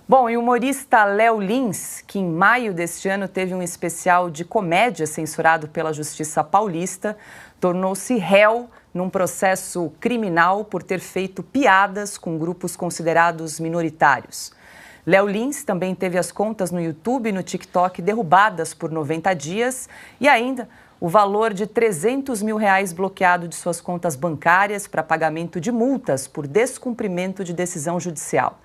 Bom, e o humorista Léo Lins, que em maio deste ano teve um especial de comédia censurado pela Justiça Paulista, tornou-se réu num processo criminal por ter feito piadas com grupos considerados minoritários. Léo Lins também teve as contas no YouTube e no TikTok derrubadas por 90 dias e ainda o valor de R$300 mil bloqueado de suas contas bancárias para pagamento de multas por descumprimento de decisão judicial.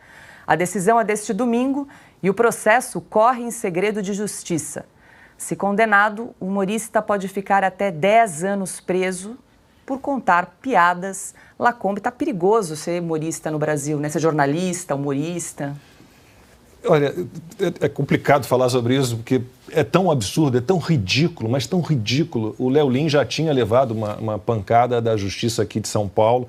A decisão é deste domingo e o processo corre em segredo de justiça. Se condenado, o humorista pode ficar até 10 anos preso por contar piadas. Lacombe, está perigoso ser humorista no Brasil, né? Ser jornalista, humorista. Olha, é complicado falar sobre isso, porque é tão absurdo, é tão ridículo, mas tão ridículo. O Léo Lins já tinha levado uma pancada da Justiça aqui de São Paulo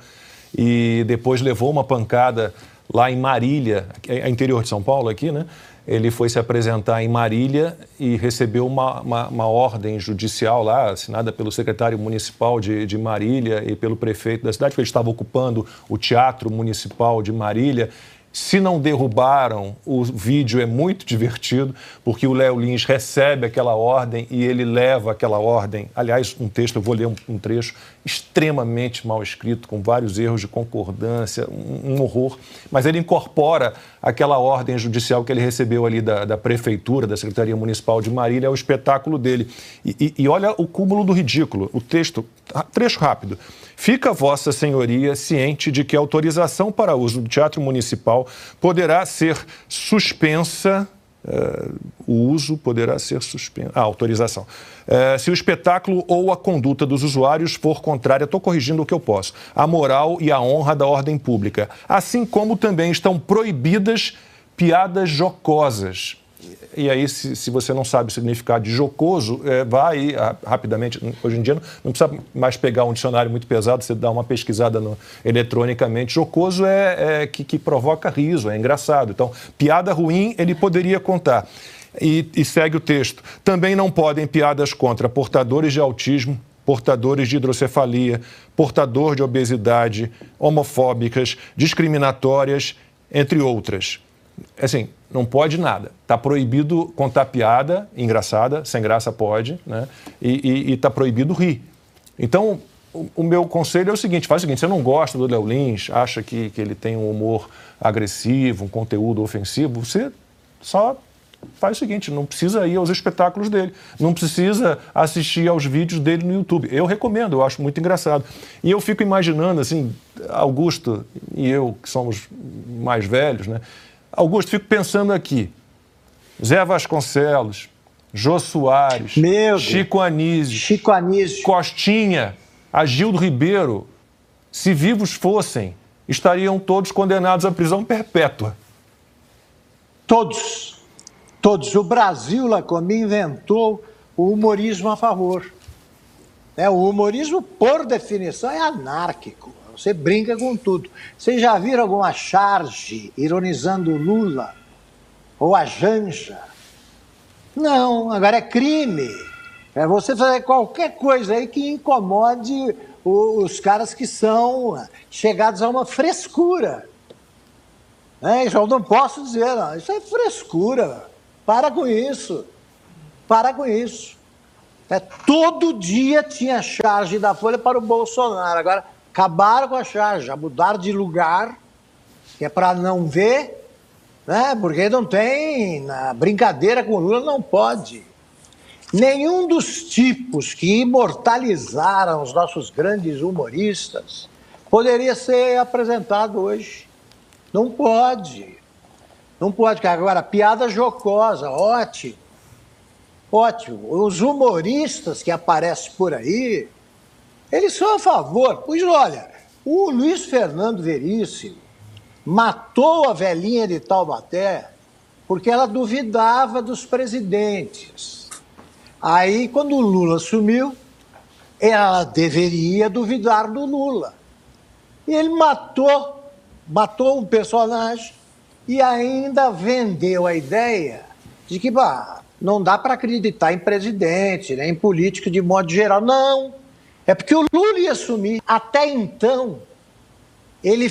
e depois levou uma pancada lá em Marília, interior de São Paulo aqui, né? Ele foi se apresentar em Marília e recebeu uma ordem judicial lá, assinada pelo secretário municipal de Marília e pelo prefeito da cidade, porque ele estava ocupando o Teatro Municipal de Marília. Se não derrubaram, o vídeo é muito divertido, porque o Léo Lins recebe aquela ordem e ele leva aquela ordem. Aliás, um texto, eu vou ler um trecho, extremamente mal escrito, com vários erros de concordância, um horror. Mas ele incorpora aquela ordem judicial que ele recebeu ali da Prefeitura, da Secretaria Municipal de Marília, ao espetáculo dele. E olha o cúmulo do ridículo. O texto, trecho rápido. Fica Vossa Senhoria ciente de que a autorização para uso do Teatro Municipal poderá ser suspensa, o uso poderá ser suspenso, a autorização, se o espetáculo ou a conduta dos usuários for contrária, estou corrigindo o que eu posso, à moral e à honra da ordem pública, assim como também estão proibidas piadas jocosas. E aí, se você não sabe o significado de jocoso, vai aí rapidamente. Hoje em dia não precisa mais pegar um dicionário muito pesado, você dá uma pesquisada eletronicamente. Jocoso é que provoca riso, é engraçado. Então, piada ruim ele poderia contar. E segue o texto. Também não podem piadas contra portadores de autismo, portadores de hidrocefalia, portador de obesidade, homofóbicas, discriminatórias, entre outras. Assim, não pode nada. Está proibido contar piada engraçada, sem graça pode, né? E está proibido rir. Então, o meu conselho é o seguinte, faz o seguinte, você não gosta do Léo Lins, acha que ele tem um humor agressivo, um conteúdo ofensivo, você só faz o seguinte, não precisa ir aos espetáculos dele, não precisa assistir aos vídeos dele no YouTube. Eu recomendo, eu acho muito engraçado. E eu fico imaginando, assim, Augusto e eu, que somos mais velhos, né? Augusto, fico pensando aqui, Zé Vasconcelos, Jô Soares, Chico Anísio, Costinha, Agildo Ribeiro, se vivos fossem, estariam todos condenados à prisão perpétua. Todos. O Brasil, Lacombe, inventou o humorismo a favor. O humorismo, por definição, é anárquico. Você brinca com tudo. Vocês já viram alguma charge ironizando o Lula? Ou a Janja? Não, agora é crime. É você fazer qualquer coisa aí que incomode os caras que são chegados a uma frescura. Eu não posso dizer, não, isso é frescura. Para com isso. Todo dia tinha charge da Folha para o Bolsonaro. Agora, acabaram com a charge, já mudaram de lugar, que é para não ver, né? Porque não tem, na brincadeira com o Lula não pode. Nenhum dos tipos que imortalizaram os nossos grandes humoristas poderia ser apresentado hoje. Não pode. Agora, piada jocosa, ótimo. Os humoristas que aparecem por aí, eles são a favor. Pois olha, o Luiz Fernando Veríssimo matou a velhinha de Taubaté porque ela duvidava dos presidentes. Aí, quando o Lula assumiu, ela deveria duvidar do Lula. E ele matou um personagem e ainda vendeu a ideia de que não dá para acreditar em presidente, né, em político de modo geral. Não. É porque o Lula ia assumir. Até então, ele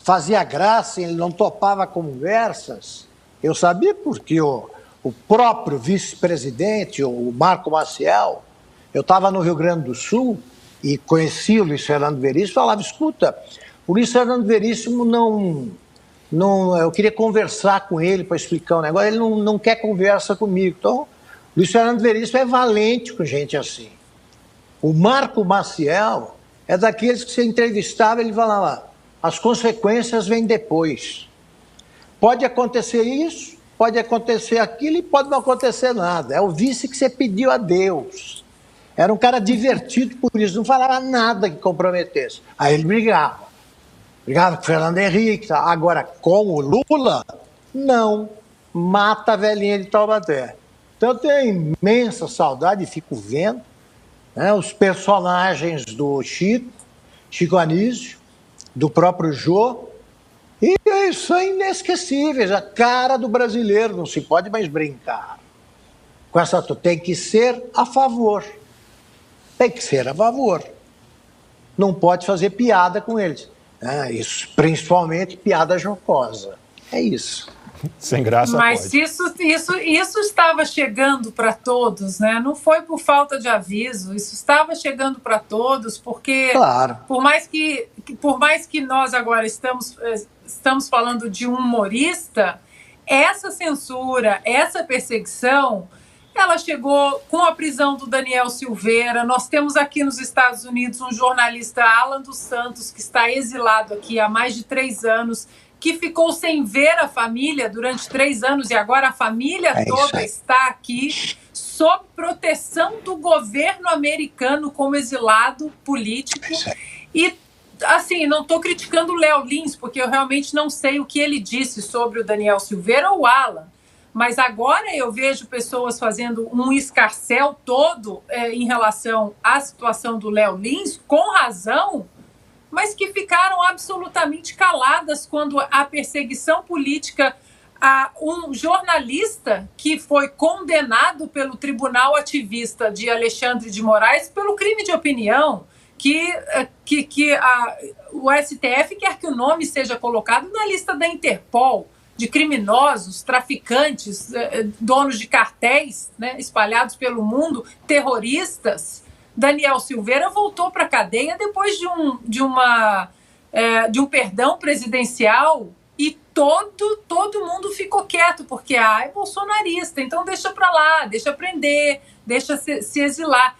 fazia graça, ele não topava conversas. Eu sabia porque o próprio vice-presidente, o Marco Maciel, eu estava no Rio Grande do Sul e conheci o Luiz Fernando Veríssimo, falava, escuta, o Luiz Fernando Veríssimo eu queria conversar com ele para explicar um negócio, ele não quer conversa comigo. Então, o Luiz Fernando Veríssimo é valente com gente assim. O Marco Maciel é daqueles que você entrevistava, ele falava, as consequências vêm depois. Pode acontecer isso, pode acontecer aquilo e pode não acontecer nada. É o vice que você pediu a Deus. Era um cara divertido por isso, não falava nada que comprometesse. Aí ele brigava. Brigava com o Fernando Henrique. Agora, com o Lula, não. Mata a velhinha de Taubaté. Então, eu tenho imensa saudade e fico vendo, né, os personagens do Chico Anísio, do próprio Jô, e eles são inesquecíveis, a cara do brasileiro, não se pode mais brincar. Com essa, tem que ser a favor. Tem que ser a favor. Não pode fazer piada com eles. Isso, principalmente piada jocosa. É isso. Sem graça. Mas pode. Isso estava chegando para todos, né? Não foi por falta de aviso, isso estava chegando para todos, porque claro. por mais que nós agora estamos falando de um humorista, essa censura, essa perseguição, ela chegou com a prisão do Daniel Silveira. Nós temos aqui nos Estados Unidos um jornalista, Alan dos Santos, que está exilado aqui há mais de 3 anos, que ficou sem ver a família durante 3 anos e agora a família toda está aqui sob proteção do governo americano como exilado político. E, assim, não estou criticando o Léo Lins, porque eu realmente não sei o que ele disse sobre o Daniel Silveira ou o Alan. Mas agora eu vejo pessoas fazendo um escarcéu todo em relação à situação do Léo Lins, com razão, mas que ficaram absolutamente caladas quando a perseguição política a um jornalista que foi condenado pelo Tribunal Ativista de Alexandre de Moraes pelo crime de opinião, o STF quer que o nome seja colocado na lista da Interpol, de criminosos, traficantes, donos de cartéis, né, espalhados pelo mundo, terroristas. Daniel Silveira voltou para a cadeia depois de um perdão presidencial e todo mundo ficou quieto, porque é bolsonarista, então deixa para lá, deixa prender, deixa se exilar.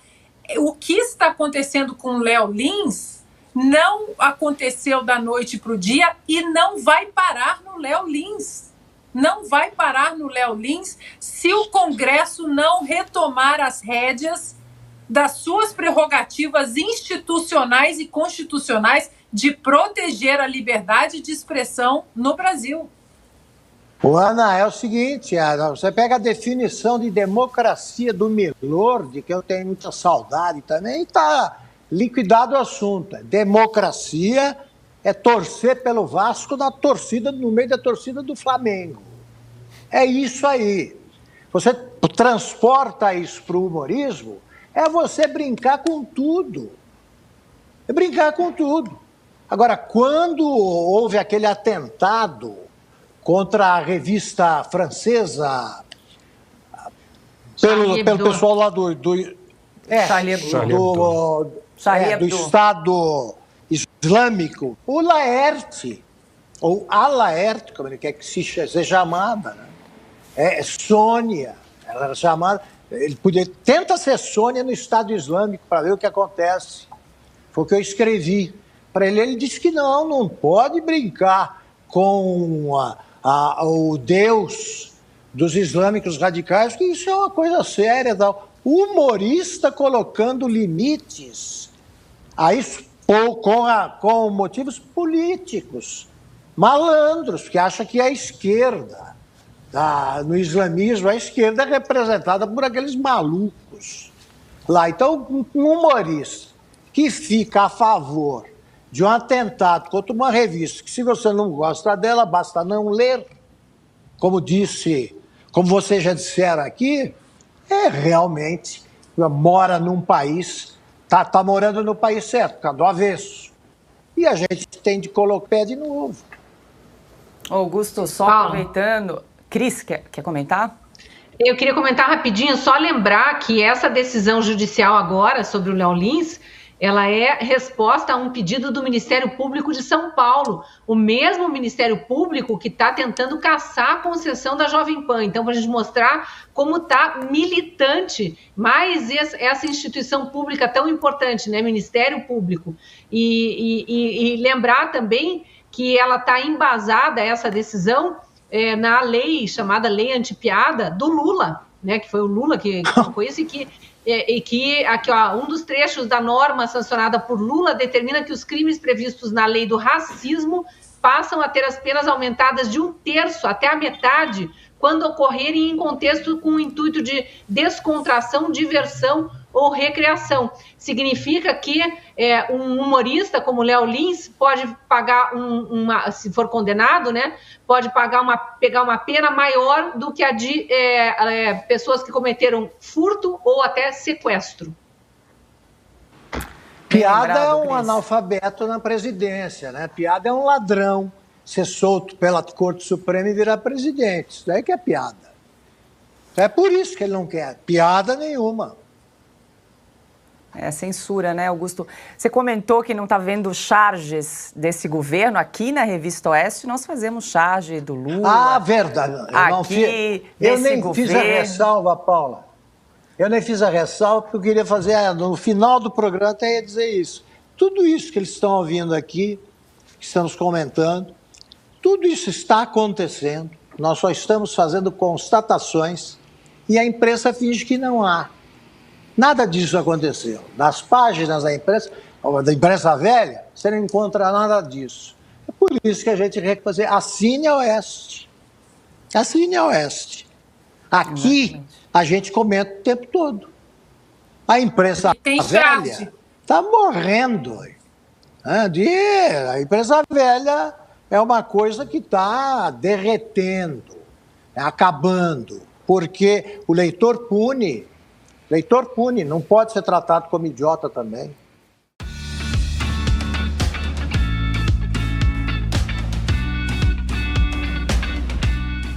O que está acontecendo com o Léo Lins não aconteceu da noite para o dia e não vai parar no Léo Lins. Não vai parar no Léo Lins se o Congresso não retomar as rédeas das suas prerrogativas institucionais e constitucionais de proteger a liberdade de expressão no Brasil. Ana, é o seguinte, você pega a definição de democracia do Milor, de que eu tenho muita saudade também, e está liquidado o assunto. Democracia é torcer pelo Vasco no meio da torcida do Flamengo. É isso aí. Você transporta isso para o humorismo, é você brincar com tudo. É brincar com tudo. Agora, quando houve aquele atentado contra a revista francesa, pelo pessoal lá do Estado Islâmico, o Laerte, ou a Laerte, como ele quer que seja chamada, né? Sônia, ela era chamada, tenta ser Sônia no Estado Islâmico para ver o que acontece. Foi o que eu escrevi para ele. Ele disse que não pode brincar com o Deus dos islâmicos radicais, que isso é uma coisa séria. O humorista colocando limites a isso com motivos políticos, malandros, que acham que a esquerda, no islamismo, a esquerda é representada por aqueles malucos lá. Então, um humorista que fica a favor de um atentado contra uma revista que, se você não gosta dela, basta não ler, como vocês já disseram aqui, realmente mora num país, tá morando no país certo, tá do avesso. E a gente tem de colocar o pé de novo. Augusto, só aproveitando, Cris, quer comentar? Eu queria comentar rapidinho, só lembrar que essa decisão judicial agora sobre o Léo Lins, ela é resposta a um pedido do Ministério Público de São Paulo, o mesmo Ministério Público que está tentando cassar a concessão da Jovem Pan. Então, para a gente mostrar como está militante mais essa instituição pública tão importante, né, Ministério Público. E lembrar também que ela está embasada, essa decisão, na lei chamada Lei Antipiada do Lula, né, que foi o Lula que colocou isso, e que aqui, ó, um dos trechos da norma sancionada por Lula determina que os crimes previstos na lei do racismo passam a ter as penas aumentadas de 1/3 até a metade quando ocorrerem em contexto com o intuito de descontração, diversão ou recreação. Significa que um humorista como Léo Lins pode pagar se for condenado, né, pode pegar uma pena maior do que a de pessoas que cometeram furto ou até sequestro. Piada é um analfabeto na presidência, né? Piada é um ladrão ser solto pela Corte Suprema e virar presidente. Isso daí que é piada. É por isso que ele não quer piada nenhuma. É censura, né, Augusto? Você comentou que não está vendo charges desse governo. Aqui na Revista Oeste nós fazemos charge do Lula. Ah, verdade. Eu nem fiz a ressalva, Paula. Eu nem fiz a ressalva porque eu queria fazer, no final do programa até ia dizer isso. Tudo isso que eles estão ouvindo aqui, que estamos comentando, tudo isso está acontecendo. Nós só estamos fazendo constatações e a imprensa finge que não há. Nada disso aconteceu. Nas páginas da imprensa velha, você não encontra nada disso. É por isso que a gente quer fazer assine a Oeste. Assine a Oeste. Aqui, a gente comenta o tempo todo. A imprensa velha está morrendo. A imprensa velha é uma coisa que está derretendo, acabando, porque o leitor pune, não pode ser tratado como idiota também.